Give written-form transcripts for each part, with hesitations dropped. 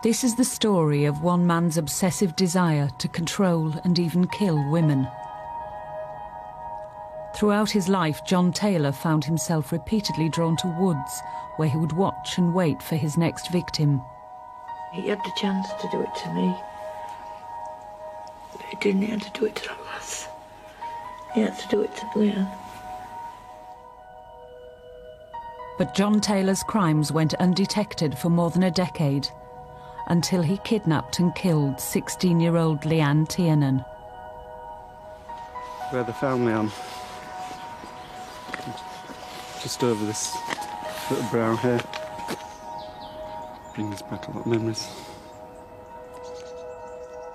This is the story of one man's obsessive desire to control and even kill women. Throughout his life, John Taylor found himself repeatedly drawn to woods, where he would watch and wait for his next victim. He had the chance to do it to me. But he didn't. He had to do it to that lass. He had to do it to Leanne. But John Taylor's crimes went undetected for more than a decade, until he kidnapped and killed 16-year-old Leanne Tiernan. Where they found Leanne. Just over this little brown hair. Brings back a lot of memories.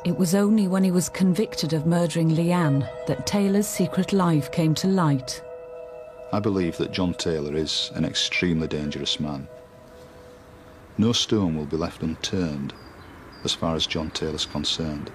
It was only when he was convicted of murdering Leanne that Taylor's secret life came to light. I believe that John Taylor is an extremely dangerous man. No stone will be left unturned as far as John Taylor's concerned.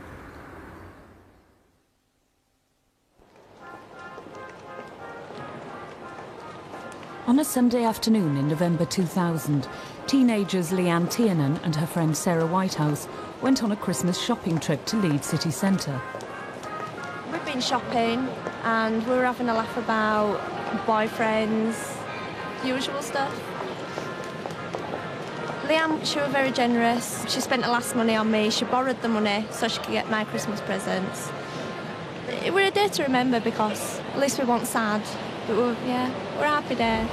On a Sunday afternoon in November 2000, teenagers Leanne Tiernan and her friend Sarah Whitehouse went on a Christmas shopping trip to Leeds city centre. We've been shopping and we were having a laugh about boyfriends, usual stuff. Leanne, she was very generous. She spent her last money on me. She borrowed the money so she could get my Christmas presents. It was a day to remember because at least we weren't sad. But we're a happy day.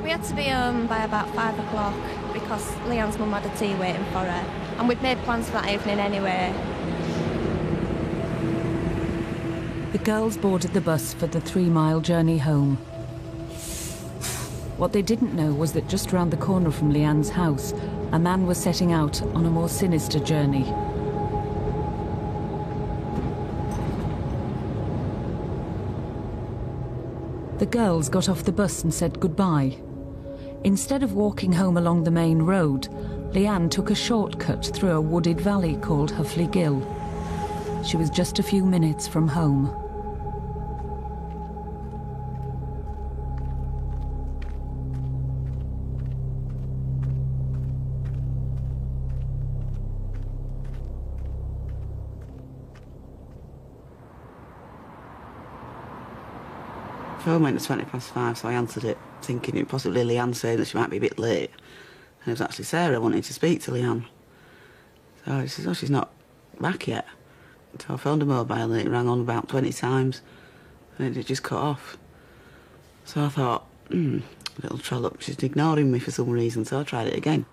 We had to be home by about 5 o'clock because Leanne's mum had a tea waiting for her. And we'd made plans for that evening anyway. The girls boarded the bus for the 3-mile journey home. What they didn't know was that just round the corner from Leanne's house, a man was setting out on a more sinister journey. The girls got off the bus and said goodbye. Instead of walking home along the main road, Leanne took a shortcut through a wooded valley called Huffley Gill. She was just a few minutes from home. Phone went at 5:20, so I answered it, thinking it was possibly Leanne saying that she might be a bit late. And it was actually Sarah wanting to speak to Leanne. So she says, oh, she's not back yet. So I phoned her mobile and it rang on about 20 times and it just cut off. So I thought, little trollop, she's ignoring me for some reason, so I tried it again.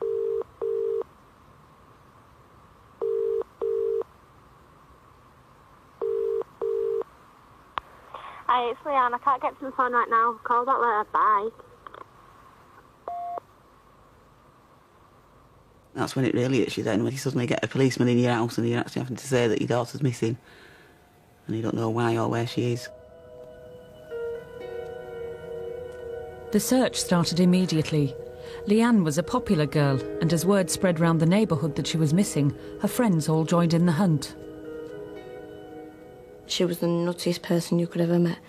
Hi, it's Leanne. I can't get to the phone right now. Call back later. Bye. That's when it really hits you then, when you suddenly get a policeman in your house and you're actually having to say that your daughter's missing and you don't know why or where she is. The search started immediately. Leanne was a popular girl, and as word spread round the neighbourhood that she was missing, her friends all joined in the hunt. She was the nuttiest person you could ever met.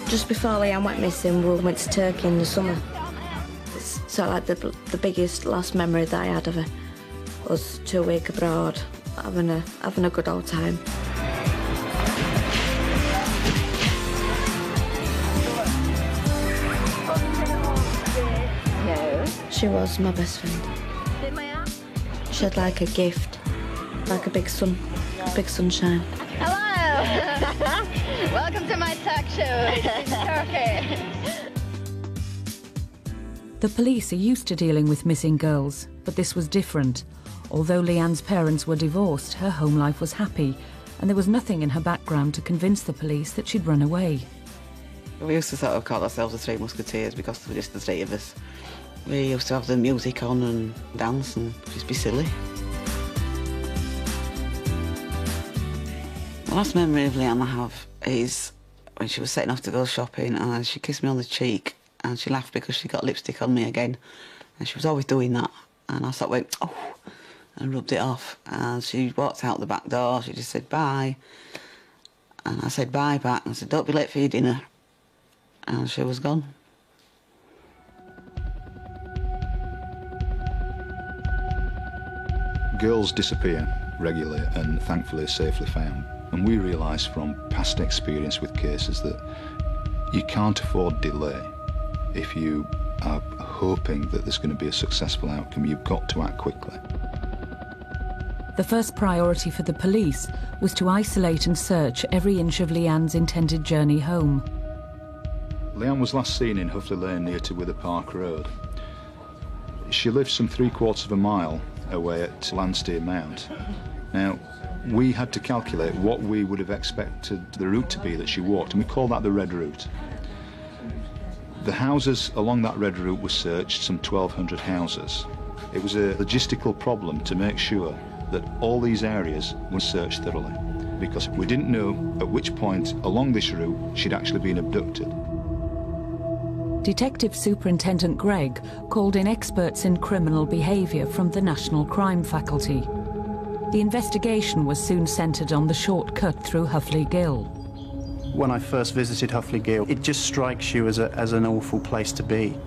Just before Leanne went missing, we went to Turkey in the summer. It's sort of like the biggest last memory that I had of her was 2 weeks abroad, having a good old time. No. She was my best friend. She had like a gift. Like a big sunshine. Hello! Welcome to my talk show in Turkey. The police are used to dealing with missing girls, but this was different. Although Leanne's parents were divorced, her home life was happy, and there was nothing in her background to convince the police that she'd run away. We used to sort of call ourselves the Three Musketeers because there were just the three of us. We used to have the music on and dance and just be silly. The last memory of Leanne I have is when she was setting off to go shopping and she kissed me on the cheek and she laughed because she got lipstick on me again. And she was always doing that. And I sort of went, oh, and rubbed it off. And she walked out the back door. She just said, bye. And I said, bye back. And I said, don't be late for your dinner. and she was gone. Girls disappear regularly and thankfully safely found. And we realise from past experience with cases that you can't afford delay. If you are hoping that there's going to be a successful outcome, you've got to act quickly. The first priority for the police was to isolate and search every inch of Leanne's intended journey home. Leanne was last seen in Huffley Lane near to Wither Park Road. She lived some 3/4 of a mile away at Landsteer Mount. Now, we had to calculate what we would have expected the route to be that she walked, and we call that the red route. The houses along that red route were searched, some 1,200 houses. It was a logistical problem to make sure that all these areas were searched thoroughly, because we didn't know at which point along this route she'd actually been abducted. Detective Superintendent Gregg called in experts in criminal behaviour from the National Crime Faculty. The investigation was soon centred on the shortcut through Huffley Gill. When I first visited Huffley Gill, it just strikes you as an awful place to be.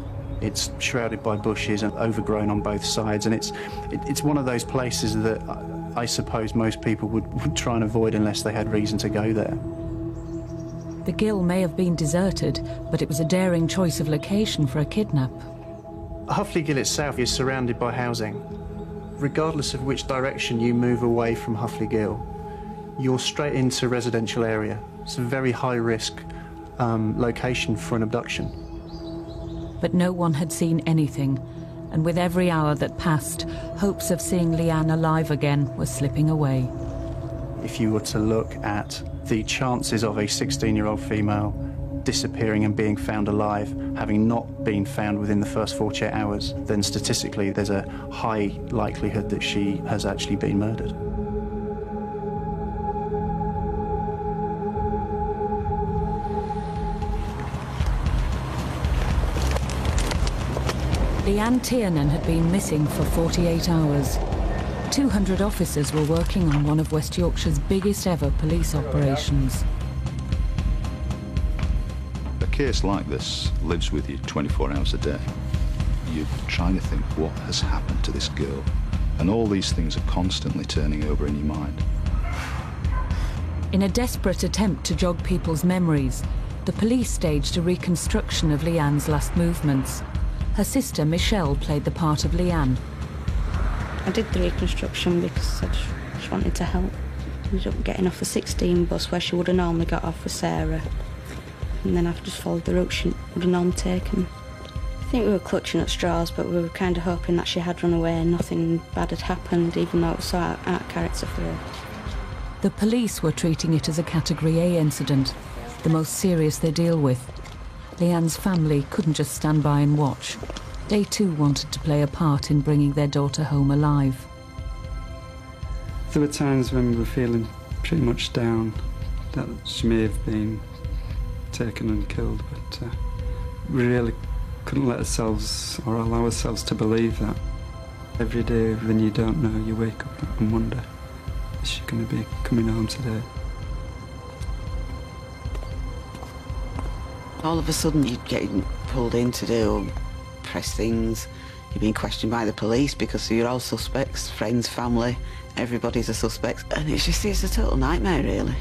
It's shrouded by bushes and overgrown on both sides, and it's one of those places that I suppose most people would try and avoid unless they had reason to go there. The Gill may have been deserted, but it was a daring choice of location for a kidnap. Huffley Gill itself is surrounded by housing. Regardless of which direction you move away from Huffley Gill, you're straight into residential area. It's a very high-risk location for an abduction. But no one had seen anything, and with every hour that passed, hopes of seeing Leanne alive again were slipping away. If you were to look at the chances of a 16-year-old female disappearing and being found alive, having not been found within the first 48 hours, then statistically there's a high likelihood that she has actually been murdered. Leanne Tiernan had been missing for 48 hours. 200 officers were working on one of West Yorkshire's biggest ever police operations. A case like this lives with you 24 hours a day. You're trying to think what has happened to this girl, and all these things are constantly turning over in your mind. In a desperate attempt to jog people's memories, the police staged a reconstruction of Leanne's last movements. Her sister Michelle played the part of Leanne. I did the reconstruction because I just wanted to help. I ended up getting off a 16 bus where she would have normally got off with Sarah. And then I just followed the route she would have normally taken. I think we were clutching at straws, but we were kind of hoping that she had run away and nothing bad had happened, even though it was so out of character for her. The police were treating it as a Category A incident, the most serious they deal with. Leanne's family couldn't just stand by and watch. They too wanted to play a part in bringing their daughter home alive. There were times when we were feeling pretty much down that she may have been taken and killed, but we really couldn't let ourselves or allow ourselves to believe that. Every day when you don't know, you wake up and wonder, is she going to be coming home today? All of a sudden you're getting pulled in to do press things. You're being questioned by the police because you're all suspects, friends, family, everybody's a suspect. And it's a total nightmare, really.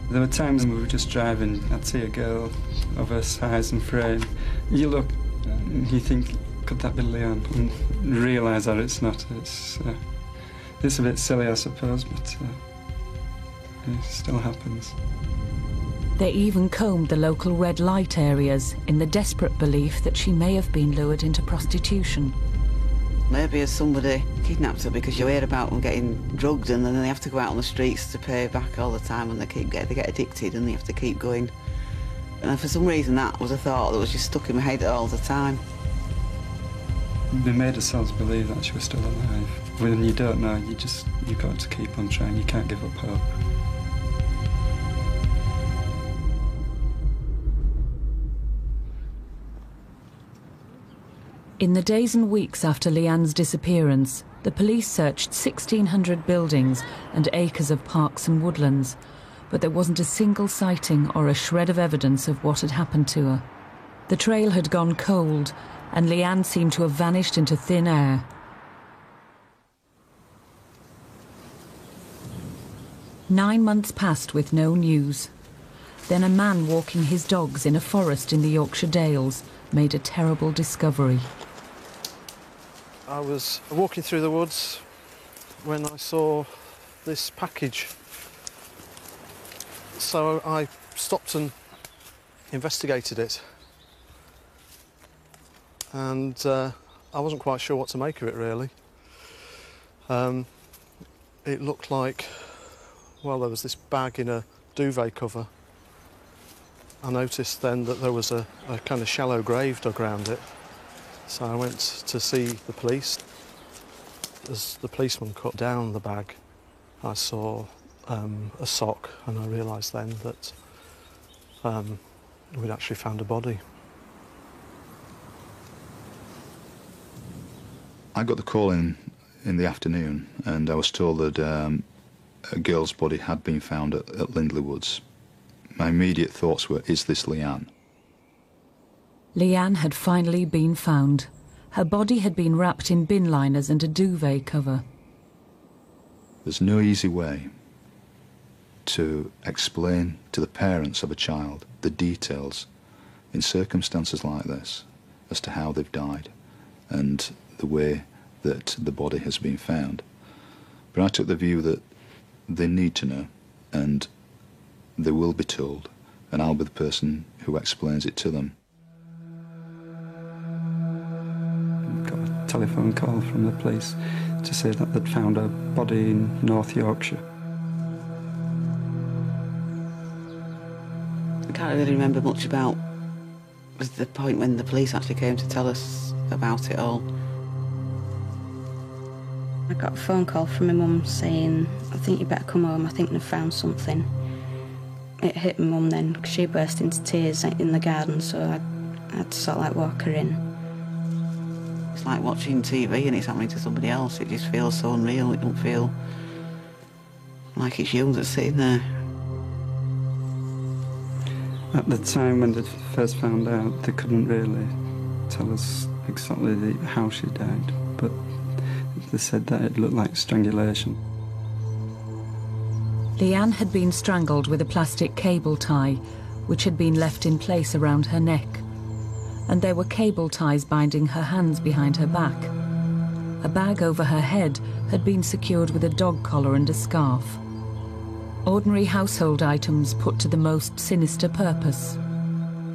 There were times when we were just driving, I'd see a girl of her size and frame. You look and you think, could that be Leanne? And realise that it's not. It's a bit silly, I suppose, but it still happens. They even combed the local red light areas in the desperate belief that she may have been lured into prostitution. Maybe as somebody kidnapped her because you hear about them getting drugged and then they have to go out on the streets to pay back all the time and they get addicted and they have to keep going. And for some reason that was a thought that was just stuck in my head all the time. We made ourselves believe that she was still alive. When you don't know, you've got to keep on trying, you can't give up hope. In the days and weeks after Leanne's disappearance, the police searched 1,600 buildings and acres of parks and woodlands, but there wasn't a single sighting or a shred of evidence of what had happened to her. The trail had gone cold, and Leanne seemed to have vanished into thin air. Nine months passed with no news. Then a man walking his dogs in a forest in the Yorkshire Dales made a terrible discovery. I was walking through the woods when I saw this package. So I stopped and investigated it. And I wasn't quite sure what to make of it, really. It looked like, well, there was this bag in a duvet cover. I noticed then that there was a kind of shallow grave dug around it. So I went to see the police. As the policeman cut down the bag, I saw a sock, and I realised then that we'd actually found a body. I got the call in the afternoon, and I was told that a girl's body had been found at Lindley Woods. My immediate thoughts were, is this Leanne? Leanne had finally been found. Her body had been wrapped in bin liners and a duvet cover. There's no easy way to explain to the parents of a child the details in circumstances like this as to how they've died and the way that the body has been found. But I took the view that they need to know, and they will be told, and I'll be the person who explains it to them. Got a telephone call from the police to say that they'd found a body in North Yorkshire. I can't really remember much about the point when the police actually came to tell us about it all. I got a phone call from my mum saying, I think you better come home, I think they've found something. It hit my mum then, because she burst into tears in the garden, so I had to sort of like walk her in. It's like watching TV and it's happening to somebody else. It just feels so unreal. It don't feel like it's you that's sitting there. At the time when they first found out, they couldn't really tell us exactly how she died, but they said that it looked like strangulation. Leanne had been strangled with a plastic cable tie, which had been left in place around her neck. And there were cable ties binding her hands behind her back. A bag over her head had been secured with a dog collar and a scarf. Ordinary household items put to the most sinister purpose.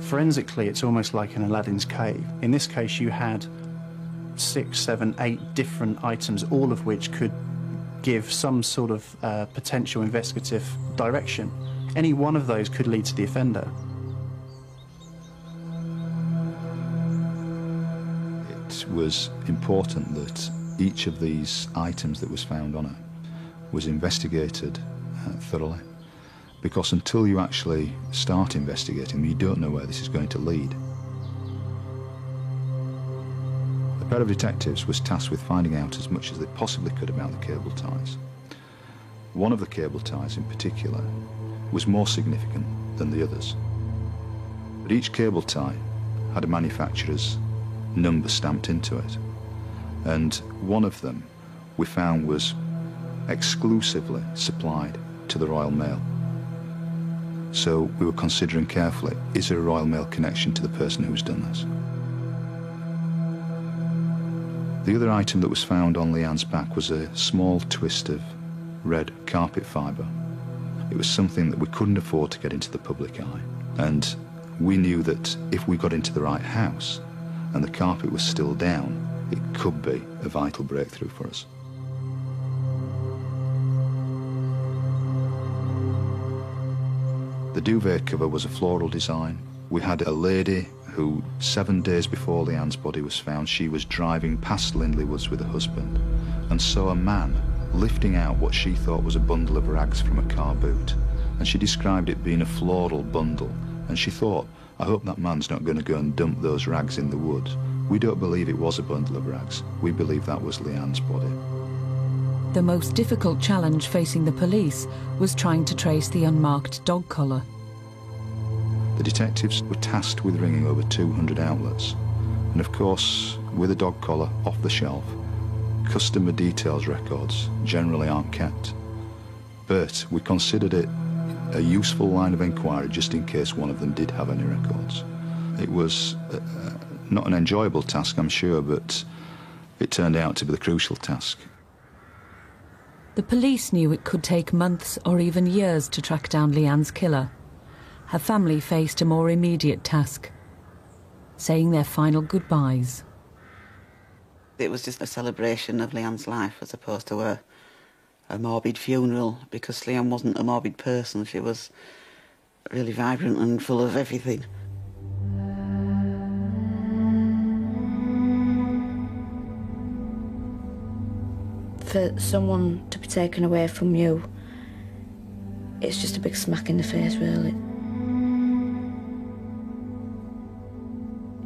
Forensically, it's almost like an Aladdin's cave. In this case, you had 6, 7, 8 different items, all of which could give some sort of potential investigative direction. Any one of those could lead to the offender. It was important that each of these items that was found on her was investigated thoroughly, because until you actually start investigating, you don't know where this is going to lead. A pair of detectives was tasked with finding out as much as they possibly could about the cable ties. One of the cable ties in particular was more significant than the others. But each cable tie had a manufacturer's number stamped into it, and one of them we found was exclusively supplied to the Royal Mail. So we were considering carefully, is there a Royal Mail connection to the person who's done this? The other item that was found on Leanne's back was a small twist of red carpet fibre. It was something that we couldn't afford to get into the public eye, and we knew that if we got into the right house and the carpet was still down, it could be a vital breakthrough for us. The duvet cover was a floral design. We had a lady who, 7 days before Leanne's body was found, she was driving past Lindley Woods with her husband and saw a man lifting out what she thought was a bundle of rags from a car boot. And she described it being a floral bundle. And she thought, I hope that man's not going to go and dump those rags in the woods. We don't believe it was a bundle of rags. We believe that was Leanne's body. The most difficult challenge facing the police was trying to trace the unmarked dog collar. The detectives were tasked with ringing over 200 outlets, and of course, with a dog collar off the shelf, customer details records generally aren't kept. But we considered it a useful line of inquiry just in case one of them did have any records. It was not an enjoyable task, I'm sure, but it turned out to be the crucial task. The police knew it could take months or even years to track down Leanne's killer. Her family faced a more immediate task, saying their final goodbyes. It was just a celebration of Leanne's life as opposed to a morbid funeral, because Leanne wasn't a morbid person. She was really vibrant and full of everything. For someone to be taken away from you, it's just a big smack in the face, really.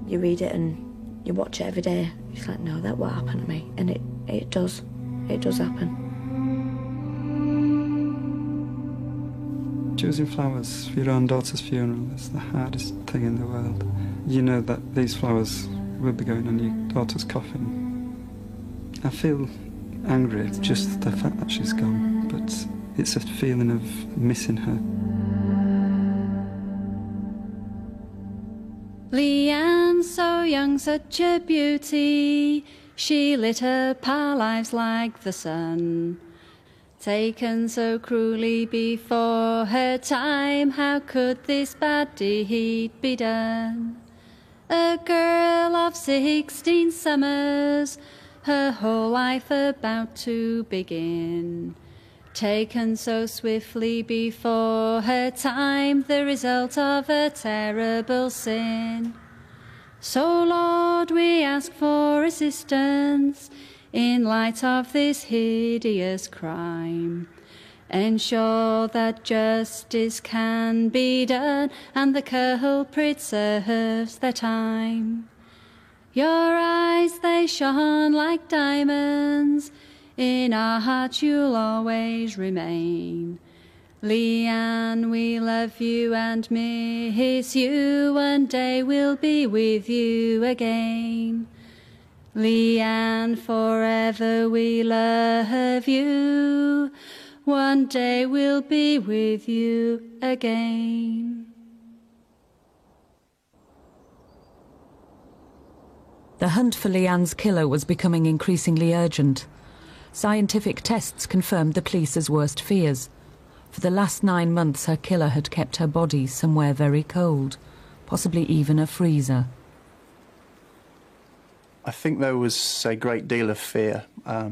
You read it and you watch it every day. It's like, no, that won't happen to me. And it does. It does happen. Choosing flowers for your own daughter's funeral is the hardest thing in the world. You know that these flowers will be going on your daughter's coffin. I feel angry at just the fact that she's gone, but it's a feeling of missing her. Leanne, so young, such a beauty, she lit up our lives like the sun. Taken so cruelly before her time, how could this bad deed be done? A girl of 16 summers, her whole life about to begin. Taken so swiftly before her time, the result of a terrible sin. So, Lord, we ask for assistance in light of this hideous crime. Ensure that justice can be done and the culprit serves their time. Your eyes, they shone like diamonds, in our hearts you'll always remain. Leanne, we love you and miss you, one day we'll be with you again. Leanne, forever we love you, one day we'll be with you again. The hunt for Leanne's killer was becoming increasingly urgent. Scientific tests confirmed the police's worst fears. For the last 9 months, her killer had kept her body somewhere very cold, possibly even a freezer. I think there was a great deal of fear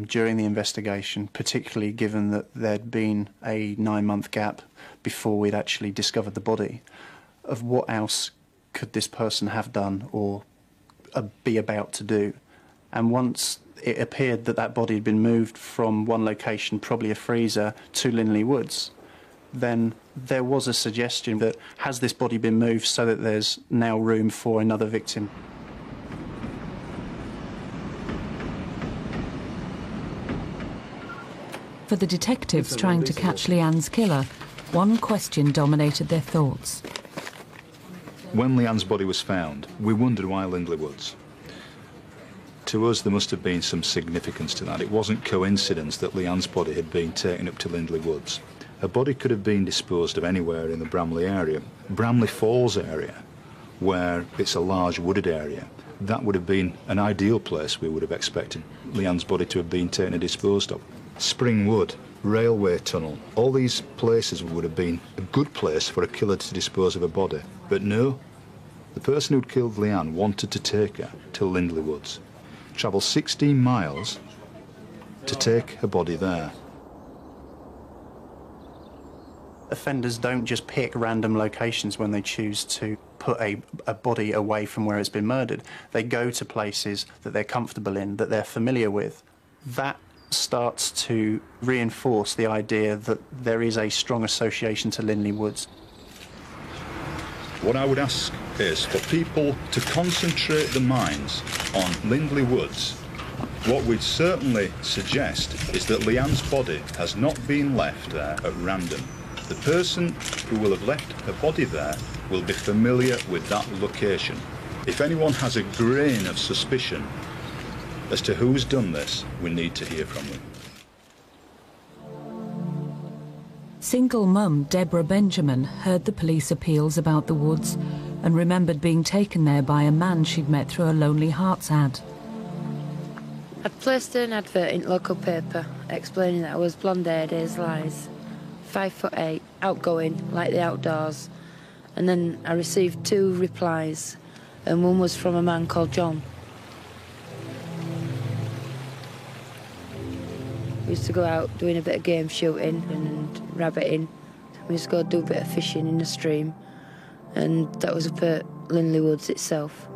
during the investigation, particularly given that there'd been a 9-month gap before we'd actually discovered the body, of what else could this person have done or be about to do. And once it appeared that that body had been moved from one location, probably a freezer, to Lindley Woods, then there was a suggestion that has this body been moved so that there's now room for another victim? For the detectives trying to catch Leanne's killer, one question dominated their thoughts. When Leanne's body was found, we wondered why Lindley Woods. To us, there must have been some significance to that. It wasn't coincidence that Leanne's body had been taken up to Lindley Woods. Her body could have been disposed of anywhere in the Bramley area. Bramley Falls area, where it's a large wooded area, that would have been an ideal place we would have expected Leanne's body to have been taken and disposed of. Spring Wood, railway tunnel, all these places would have been a good place for a killer to dispose of a body. But no, the person who'd killed Leanne wanted to take her to Lindley Woods. Travel 16 miles to take her body there. Offenders don't just pick random locations when they choose to put a body away from where it's been murdered. They go to places that they're comfortable in, that they're familiar with. That starts to reinforce the idea that there is a strong association to Lindley Woods. What I would ask is for people to concentrate their minds on Lindley Woods What we'd certainly suggest is that Leanne's body has not been left there at random. The person who will have left her body there will be familiar with that location. If anyone has a grain of suspicion as to who's done this, we need to hear from them. Single mum Deborah Benjamin heard the police appeals about the woods and remembered being taken there by a man she'd met through a Lonely Hearts ad. I'd placed an advert in local paper explaining that I was blonde-haired as lies, 5'8", outgoing, like the outdoors, and then I received 2 replies, and one was from a man called John. We used to go out doing a bit of game shooting and rabbiting. We used to go do a bit of fishing in the stream, and that was up at Linley Woods itself.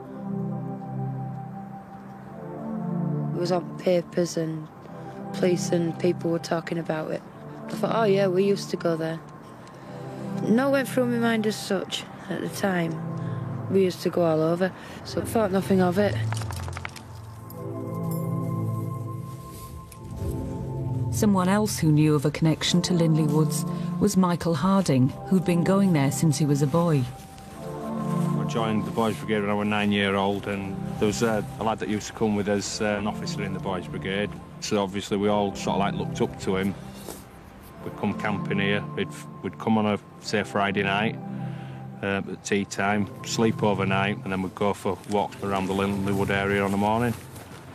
It was on papers and police and people were talking about it. I thought, oh yeah, we used to go there. No went through my mind as such at the time. We used to go all over, so I thought nothing of it. Someone else who knew of a connection to Linley Woods was Michael Harding, who'd been going there since he was a boy. I joined the Boys Brigade when I was 9-year-old, and there was a lad that used to come with us, an officer in the Boys Brigade. So obviously we all sort of like looked up to him. We'd come camping here. We'd come on a, say, Friday night at tea time, sleep overnight, and then we'd go for walks around the Linley Wood area on the morning.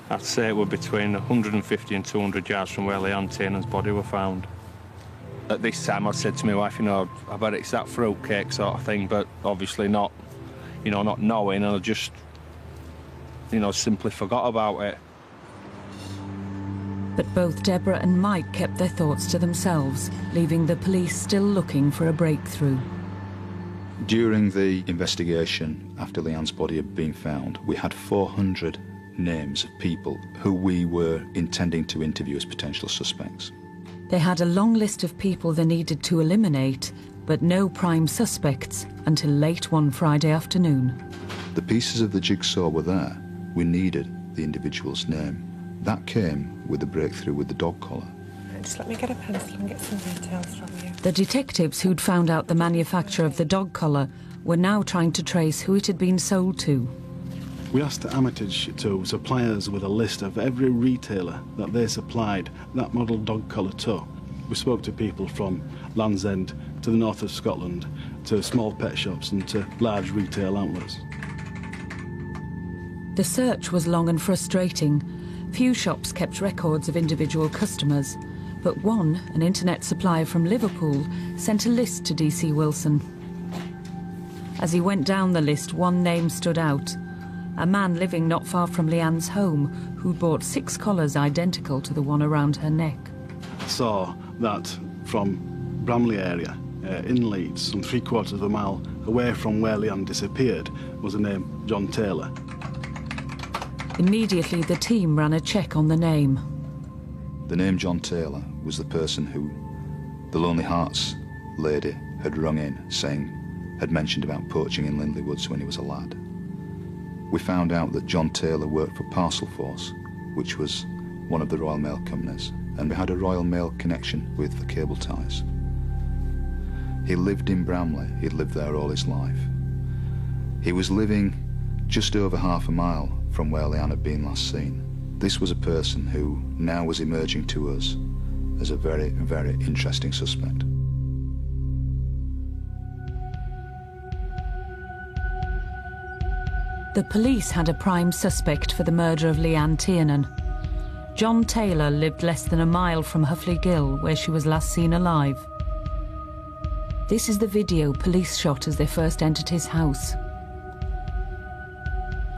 I'd say it were between 150 and 200 yards from where Leanne Tiernan's body were found. At this time, I said to my wife, you know, I bet it's that fruitcake sort of thing, but obviously not, you know, not knowing, and I just, you know, simply forgot about it. But both Deborah and Mike kept their thoughts to themselves, leaving the police still looking for a breakthrough. During the investigation, after Leanne's body had been found, we had 400 names of people who we were intending to interview as potential suspects. They had a long list of people they needed to eliminate, but no prime suspects until late one Friday afternoon. The pieces of the jigsaw were there. We needed the individual's name. That came with the breakthrough with the dog collar. Just let me get a pencil and get some details from you. The detectives who'd found out the manufacturer of the dog collar were now trying to trace who it had been sold to. We asked Armitage to supply us with a list of every retailer that they supplied that model dog collar to. We spoke to people from Land's End to the north of Scotland, to small pet shops and to large retail outlets. The search was long and frustrating. Few shops kept records of individual customers, but one, an internet supplier from Liverpool, sent a list to DC Wilson. As he went down the list, one name stood out. A man living not far from Leanne's home who'd bought 6 collars identical to the one around her neck. I saw that from Bramley area, in Leeds, some 3/4 of a mile away from where Leanne disappeared, was the name John Taylor. Immediately the team ran a check on the name. The name John Taylor was the person who the Lonely Hearts lady had rung in, had mentioned about poaching in Linley Woods when he was a lad. We found out that John Taylor worked for Parcel Force, which was one of the Royal Mail companies, and we had a Royal Mail connection with the cable ties. He lived in Bramley. He'd lived there all his life. He was living just over half a mile from where Leanne had been last seen. This was a person who now was emerging to us as a very, very interesting suspect. The police had a prime suspect for the murder of Leanne Tiernan. John Taylor lived less than a mile from Huffley Gill, where she was last seen alive. This is the video police shot as they first entered his house.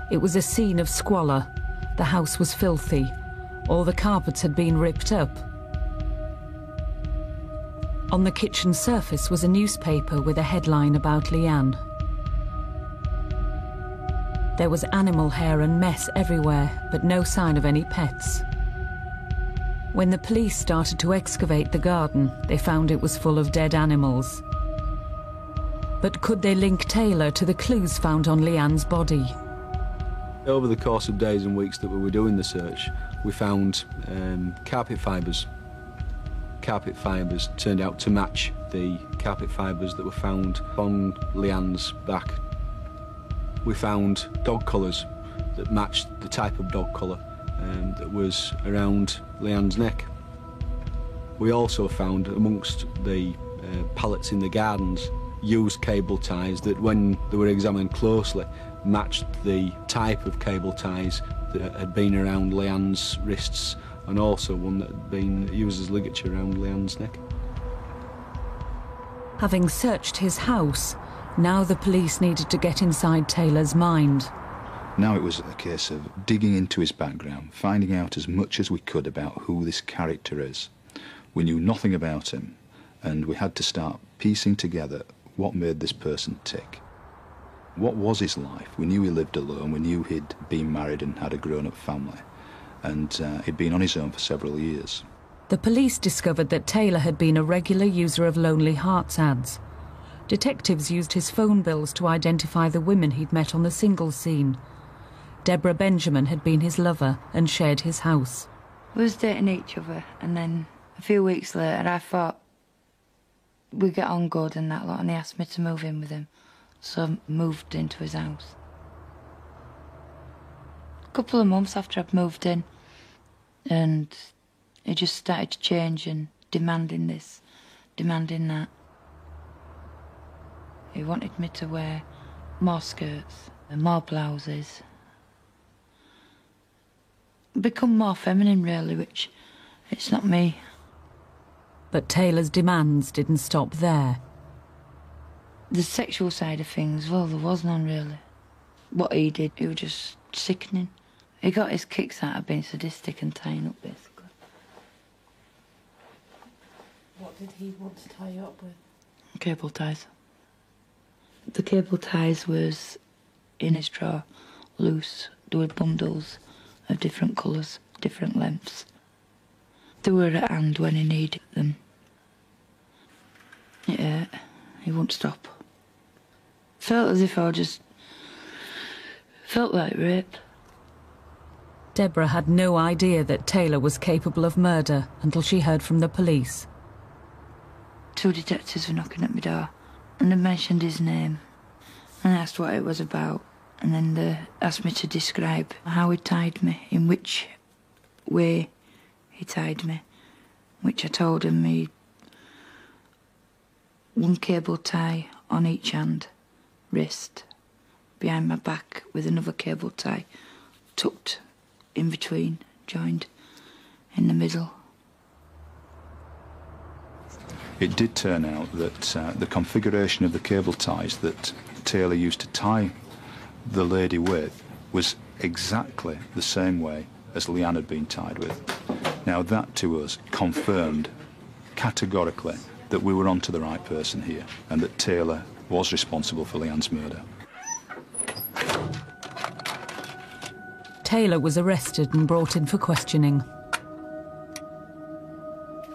It was a scene of squalor. The house was filthy. All the carpets had been ripped up. On the kitchen surface was a newspaper with a headline about Leanne. There was animal hair and mess everywhere, but no sign of any pets. When the police started to excavate the garden, they found it was full of dead animals. But could they link Taylor to the clues found on Leanne's body? Over the course of days and weeks that we were doing the search, we found carpet fibres. Carpet fibres turned out to match the carpet fibres that were found on Leanne's back. We found dog collars that matched the type of dog collar that was around Leanne's neck. We also found amongst the pallets in the gardens used cable ties that, when they were examined closely, matched the type of cable ties that had been around Leanne's wrists, and also one that had been used as ligature around Leanne's neck. Having searched his house, now the police needed to get inside Taylor's mind. Now it was a case of digging into his background, finding out as much as we could about who this character is. We knew nothing about him, and we had to start piecing together what made this person tick. What was his life? We knew he lived alone, we knew he'd been married and had a grown-up family, and he'd been on his own for several years. The police discovered that Taylor had been a regular user of Lonely Hearts ads. Detectives used his phone bills to identify the women he'd met on the singles scene. Deborah Benjamin had been his lover and shared his house. We was dating each other, and then a few weeks later I thought we get on good and that lot, and he asked me to move in with him, so I moved into his house. A couple of months after I'd moved in, and he just started to change and demanding this, demanding that. He wanted me to wear more skirts and more blouses. Become more feminine, really, which it's not me. But Taylor's demands didn't stop there. The sexual side of things, well, there was none, really. What he did, it was just sickening. He got his kicks out of being sadistic and tying up, basically. What did he want to tie you up with? Cable ties. The cable ties was in his drawer, loose. There were bundles of different colours, different lengths. They were at hand when he needed them. Yeah, he wouldn't stop. Felt as if I just felt like rape. Deborah had no idea that Taylor was capable of murder until she heard from the police. 2 detectives were knocking at my door, and they mentioned his name, and I asked what it was about, and then they asked me to describe how he tied me, in which way he tied me, which I told him he one cable tie on each hand, wrist, behind my back with another cable tie tucked in between, joined in the middle. It did turn out that the configuration of the cable ties that Taylor used to tie the lady with was exactly the same way as Leanne had been tied with. Now that to us confirmed categorically that we were onto the right person here and that Taylor was responsible for Leanne's murder. Taylor was arrested and brought in for questioning.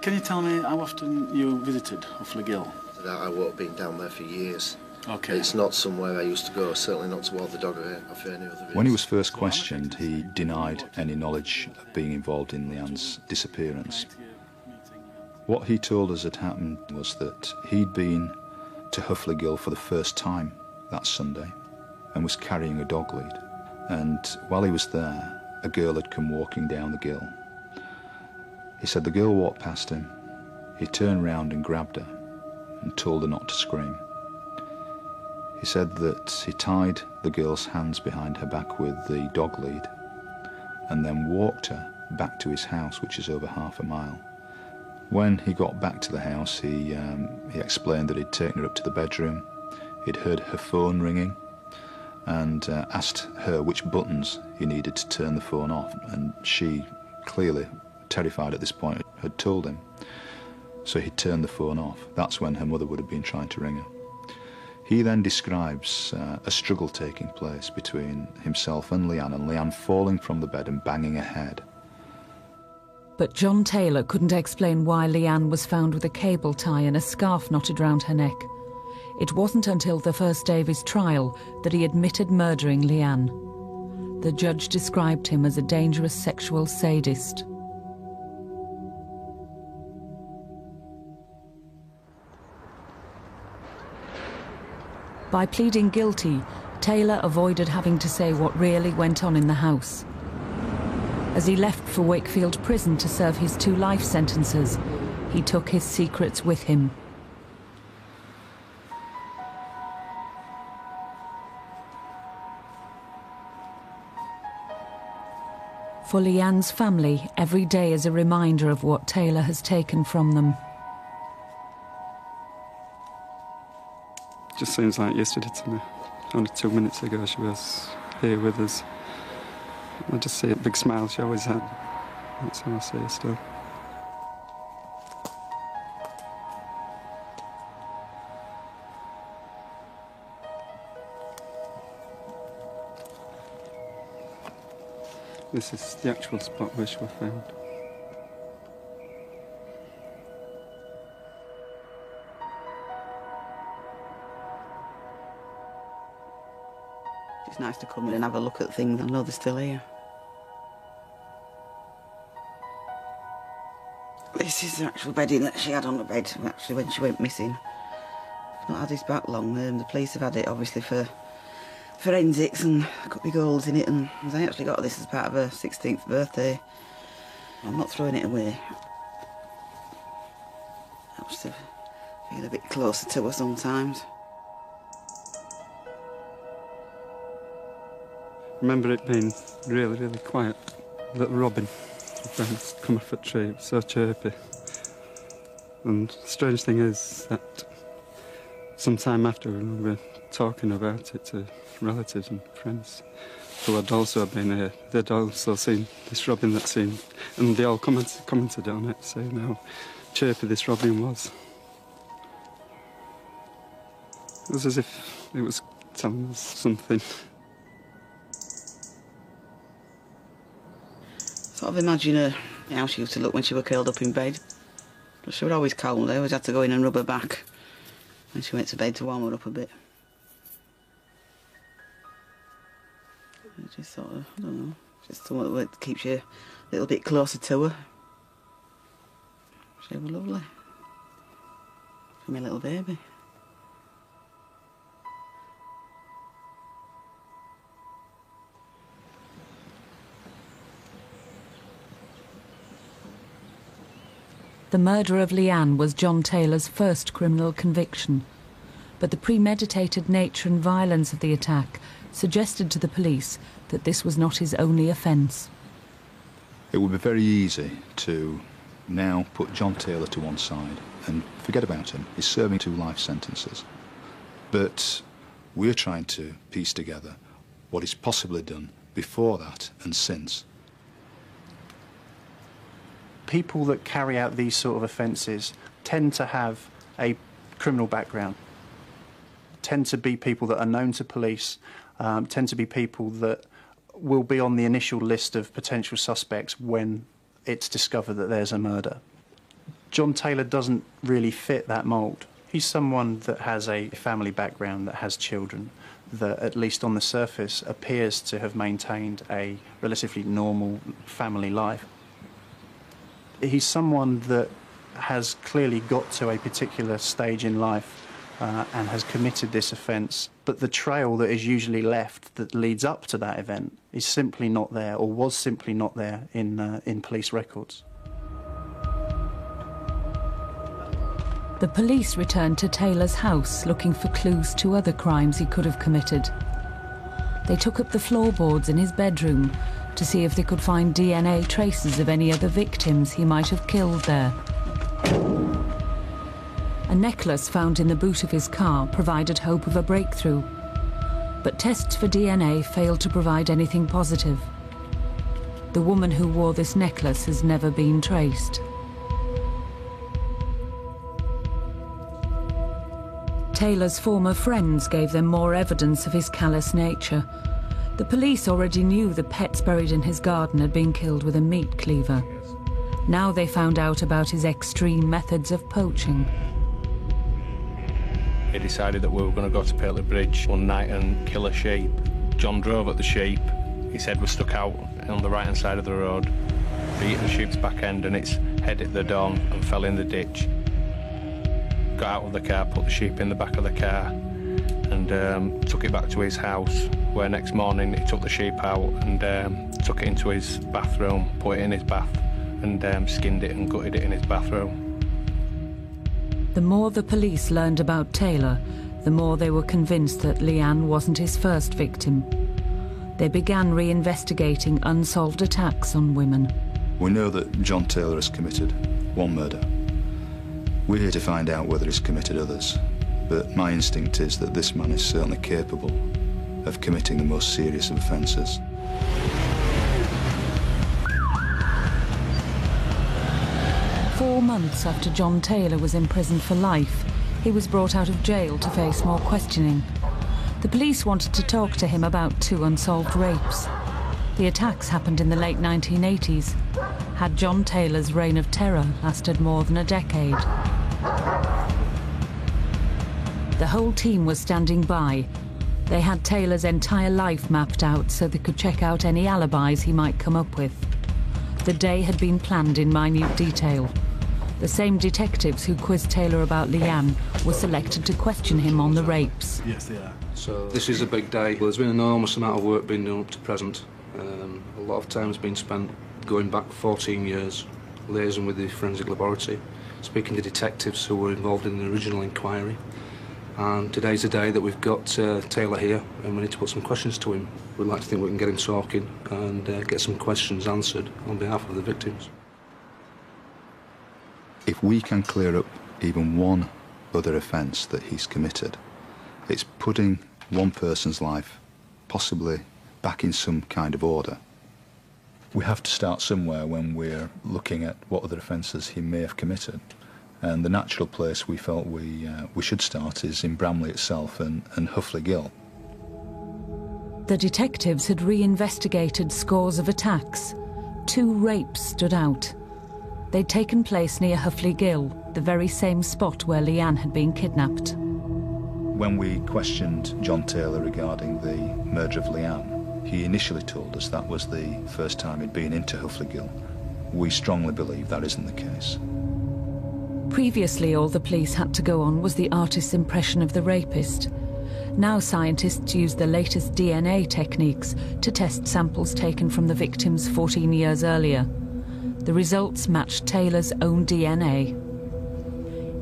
Can you tell me how often you visited Huffley Gill? I would have been down there for years. Okay. It's not somewhere I used to go, certainly not toward the dog or any other reason. When he was first questioned, he denied any knowledge of being involved in Leanne's disappearance. What he told us had happened was that he'd been to Huffley Gill for the first time that Sunday and was carrying a dog lead. And while he was there, a girl had come walking down the gill. He said the girl walked past him. He turned round and grabbed her and told her not to scream. He said that he tied the girl's hands behind her back with the dog lead and then walked her back to his house, which is over half a mile. When he got back to the house, he explained that he'd taken her up to the bedroom, he'd heard her phone ringing, and asked her which buttons he needed to turn the phone off, and she, clearly terrified at this point, had told him. So he turned the phone off. That's when her mother would have been trying to ring her. He then describes a struggle taking place between himself and Leanne falling from the bed and banging her head. But John Taylor couldn't explain why Leanne was found with a cable tie and a scarf knotted round her neck. It wasn't until the first day of his trial that he admitted murdering Leanne. the judge described him as a dangerous sexual sadist. By pleading guilty, Taylor avoided having to say what really went on in the house. As he left for Wakefield Prison to serve his 2 life sentences, he took his secrets with him. For Leanne's family, every day is a reminder of what Taylor has taken from them. Just seems like yesterday to me. Only 2 minutes ago she was here with us. I just see a big smile she always had. That's how I see her still. This is the actual spot where she was found. It's nice to come in and have a look at things. I know they're still here. This is the actual bedding that she had on the bed, actually, when she went missing. She's not had this back long. The police have had it, obviously, for forensics, and got big holes in it, and they actually got this as part of her 16th birthday. I'm not throwing it away. I just feel a bit closer to her sometimes. I remember it being really, really quiet. Little robin had come off a tree, it was so chirpy. And the strange thing is that sometime after we were talking about it to relatives and friends who had also been here, they'd also seen this robin that seemed, and they all commented on it, saying how chirpy this robin was. It was as if it was telling us something. Sort of imagine her, how she used to look when she was curled up in bed. But she was always cold. I always had to go in and rub her back when she went to bed to warm her up a bit. It just sort of, I don't know, just something that keeps you a little bit closer to her. She was lovely. For my little baby. The murder of Leanne was John Taylor's first criminal conviction, but the premeditated nature and violence of the attack suggested to the police that this was not his only offence. It would be very easy to now put John Taylor to one side and forget about him. He's serving 2 life sentences. But we're trying to piece together what he's possibly done before that and since. People that carry out these sort of offences tend to have a criminal background, tend to be people that are known to police, tend to be people that will be on the initial list of potential suspects when it's discovered that there's a murder. John Taylor doesn't really fit that mould. He's someone that has a family background, that has children, that at least on the surface appears to have maintained a relatively normal family life. He's someone that has clearly got to a particular stage in life and has committed this offence, but the trail that is usually left that leads up to that event is simply not there, or was simply not there in police records. The police returned to Taylor's house looking for clues to other crimes he could have committed. They took up the floorboards in his bedroom to see if they could find DNA traces of any other victims he might have killed there. A necklace found in the boot of his car provided hope of a breakthrough, but tests for DNA failed to provide anything positive. The woman who wore this necklace has never been traced. Taylor's former friends gave them more evidence of his callous nature. The police already knew the pets buried in his garden had been killed with a meat cleaver. Now they found out about his extreme methods of poaching. He decided that we were going to go to Pateley Bridge one night and kill a sheep. John drove at the sheep, His head was stuck out on the right-hand side of the road. He hit the sheep's back end and its head hit the dawn and fell in the ditch. Got out of the car, put the sheep in the back of the car and took it back to his house, where next morning he took the sheep out and took it into his bathroom, put it in his bath and skinned it and gutted it in his bathroom. The more the police learned about Taylor, the more they were convinced that Leanne wasn't his first victim. They began reinvestigating unsolved attacks on women. We know that John Taylor has committed one murder. We're here to find out whether he's committed others, but my instinct is that this man is certainly capable of committing the most serious of offences. "4 months after John Taylor was imprisoned for life, he was brought out of jail to face more questioning. The police wanted to talk to him about 2 unsolved rapes. The attacks happened in the late 1980s. Had John Taylor's reign of terror lasted more than a decade? The whole team was standing by. They had Taylor's entire life mapped out so they could check out any alibis he might come up with. The day had been planned in minute detail. The same detectives who quizzed Taylor about Leanne were selected to question him on the rapes. Yes, they are. So this is a big day. There's been an enormous amount of work being done up to present. A lot of time has been spent going back 14 years, liaising with the forensic laboratory, speaking to detectives who were involved in the original inquiry. And today's the day that we've got Taylor here, and we need to put some questions to him. We'd like to think we can get him talking and get some questions answered on behalf of the victims. If we can clear up even one other offence that he's committed, it's putting one person's life possibly back in some kind of order. We have to start somewhere when we're looking at what other offences he may have committed. And the natural place we felt we should start is in Bramley itself and Huffley Gill. The detectives had reinvestigated scores of attacks. 2 rapes stood out. They'd taken place near Huffley Gill, the very same spot where Leanne had been kidnapped. When we questioned John Taylor regarding the murder of Leanne, he initially told us that was the first time he'd been into Huffley Gill. We strongly believe that isn't the case. Previously, all the police had to go on was the artist's impression of the rapist. Now scientists use the latest DNA techniques to test samples taken from the victims 14 years earlier. The results matched Taylor's own DNA.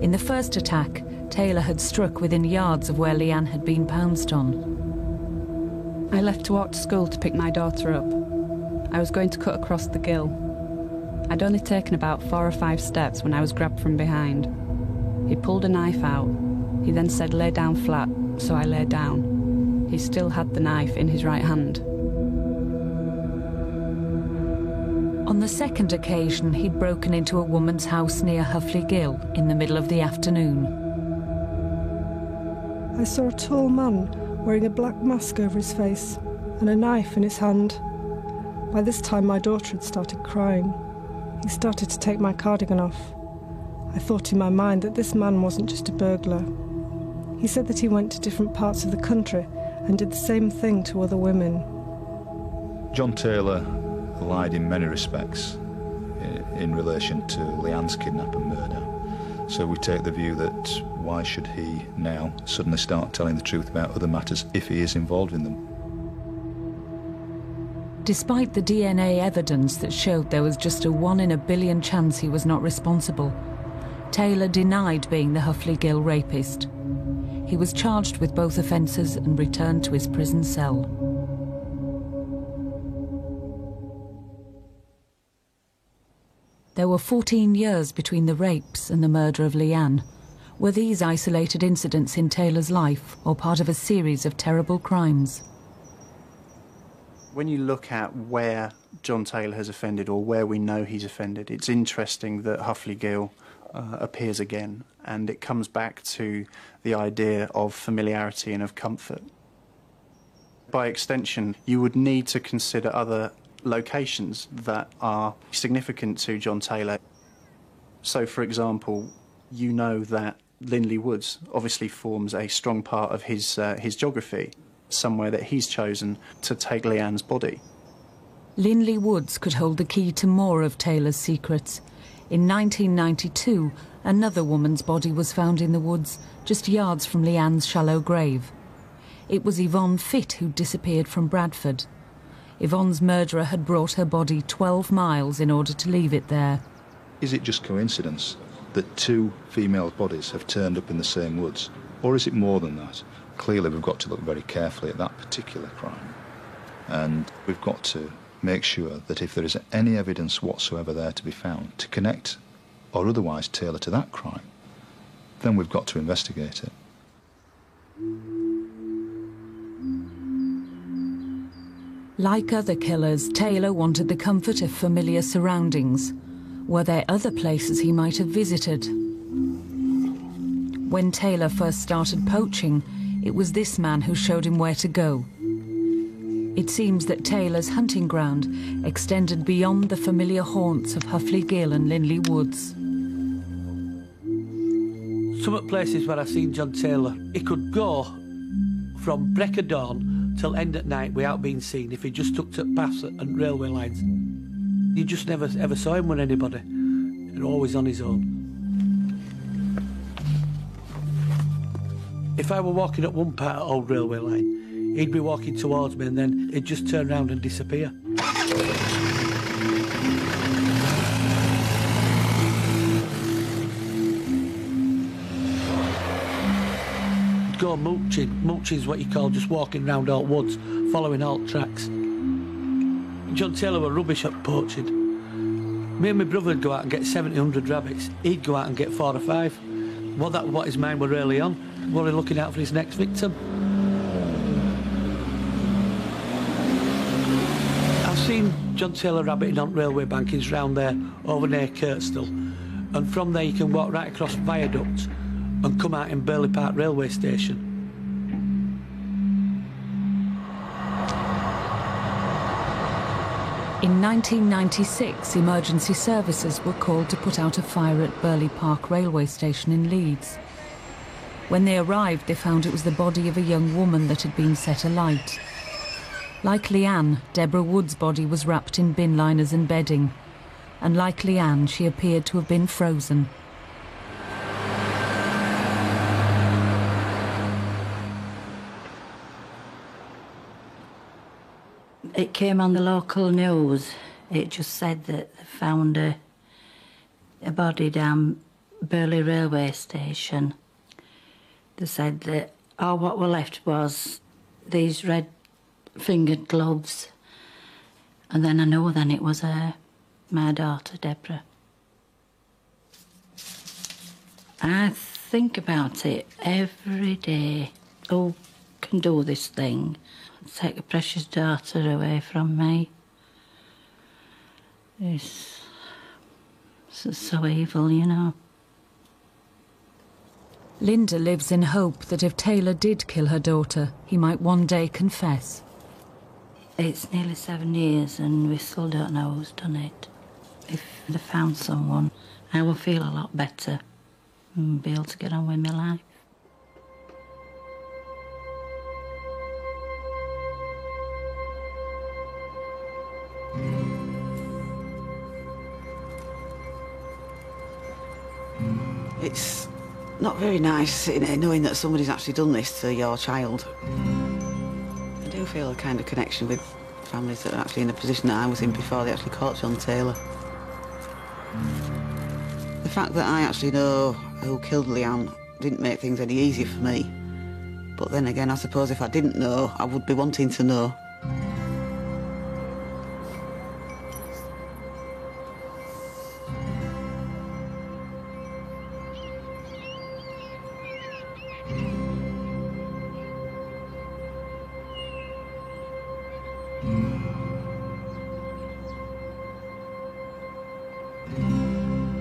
In the first attack, Taylor had struck within yards of where Leanne had been pounced on. I left to walk to school to pick my daughter up. I was going to cut across the gill. I'd only taken about 4 or 5 steps when I was grabbed from behind. He pulled a knife out. He then said, "Lay down flat," so I lay down. He still had the knife in his right hand. On the second occasion, he'd broken into a woman's house near Huffley Gill in the middle of the afternoon. I saw a tall man wearing a black mask over his face and a knife in his hand. By this time, my daughter had started crying. He started to take my cardigan off. I thought in my mind that this man wasn't just a burglar. He said that he went to different parts of the country and did the same thing to other women. John Taylor lied in many respects in relation to Leanne's kidnap and murder. So we take the view that why should he now suddenly start telling the truth about other matters if he is involved in them? Despite the DNA evidence that showed there was just a 1 in a billion chance he was not responsible, Taylor denied being the Huffley Gill rapist. He was charged with both offences and returned to his prison cell. There were 14 years between the rapes and the murder of Leanne. Were these isolated incidents in Taylor's life or part of a series of terrible crimes? When you look at where John Taylor has offended or where we know he's offended, it's interesting that Huffley Gill appears again, and it comes back to the idea of familiarity and of comfort. By extension, you would need to consider other locations that are significant to John Taylor. So, for example, you know that Lindley Woods obviously forms a strong part of his geography, somewhere that he's chosen to take Leanne's body. Linley Woods could hold the key to more of Taylor's secrets. In 1992, another woman's body was found in the woods, just yards from Leanne's shallow grave. It was Yvonne Fitt who disappeared from Bradford. Yvonne's murderer had brought her body 12 miles in order to leave it there. Is it just coincidence that two female bodies have turned up in the same woods? Or is it more than that? Clearly we've got to look very carefully at that particular crime. And we've got to make sure that if there is any evidence whatsoever there to be found to connect or otherwise tailor to that crime, then we've got to investigate it. Like other killers, Taylor wanted the comfort of familiar surroundings. Were there other places he might have visited? When Taylor first started poaching, it was this man who showed him where to go. It seems that Taylor's hunting ground extended beyond the familiar haunts of Huffley Gill and Linley Woods. Some of the places where I seen John Taylor, he could go from break of dawn till end at night without being seen if he just took to paths and railway lines. You just never ever saw him with anybody. He was always on his own. If I were walking up one part of old railway line, he'd be walking towards me and then he'd just turn around and disappear. He'd go mooching. Mooching is what you call just walking round alt woods, following alt tracks. John Taylor were rubbish at poaching. Me and my brother would go out and get 700 rabbits. He'd go out and get 4 or 5. Well, that's what his mind were really on. Were he looking out for his next victim? I've seen John Taylor rabbiting on railway bankings round there, over near Kirkstall. And from there you can walk right across viaducts and come out in Burley Park railway station. In 1996, emergency services were called to put out a fire at Burley Park railway station in Leeds. When they arrived, they found it was the body of a young woman that had been set alight. Like Leanne, Deborah Wood's body was wrapped in bin liners and bedding. And like Leanne, she appeared to have been frozen. It came on the local news. It just said that they found a body down Burley railway station. They said that all what were left was these red-fingered gloves. And then I know then it was my daughter, Deborah. I think about it every day. Who can do this thing? Take a precious daughter away from me. It's so evil, you know. Linda lives in hope that if Taylor did kill her daughter, he might one day confess. It's nearly 7 years and we still don't know who's done it. If they found someone, I will feel a lot better and be able to get on with my life. It's not very nice sitting here knowing that somebody's actually done this to your child. I do feel a kind of connection with families that are actually in the position that I was in before they actually caught John Taylor. The fact that I actually know who killed Leanne didn't make things any easier for me. But then again, I suppose if I didn't know, I would be wanting to know.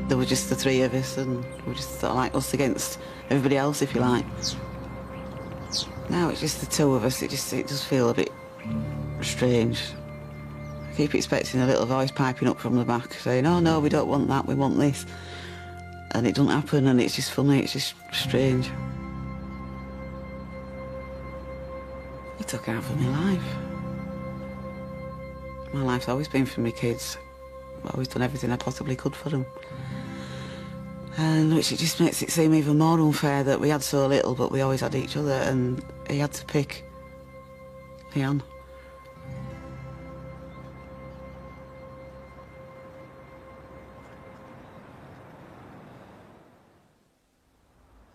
There were just the three of us, and we were just sort of like us against everybody else, if you like. Now it's just the two of us. It does feel a bit strange. I keep expecting a little voice piping up from the back saying, "Oh no, we don't want that, we want this." And it doesn't happen, and it's just funny, it's just strange. He took half of my life. My life's always been for my kids. I've always done everything I possibly could for them. And which it just makes it seem even more unfair that we had so little, but we always had each other, and he had to pick Leanne.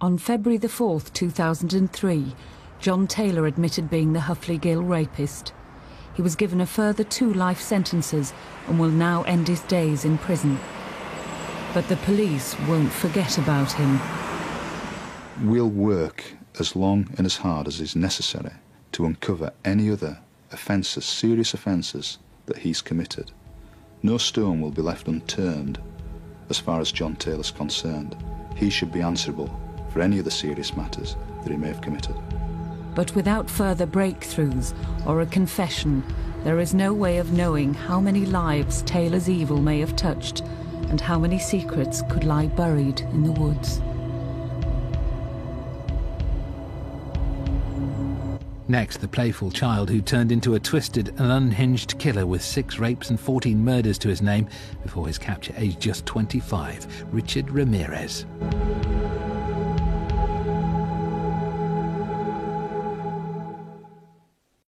On February the 4th, 2003, John Taylor admitted being the Huffley Gill rapist. He was given a further 2 life sentences and will now end his days in prison. But the police won't forget about him. We'll work as long and as hard as is necessary to uncover any other offences, serious offences, that he's committed. No stone will be left unturned as far as John Taylor's concerned. He should be answerable for any other serious matters that he may have committed. But without further breakthroughs or a confession, there is no way of knowing how many lives Taylor's evil may have touched and how many secrets could lie buried in the woods. Next, the playful child who turned into a twisted and unhinged killer with 6 rapes and 14 murders to his name before his capture aged just 25, Richard Ramirez.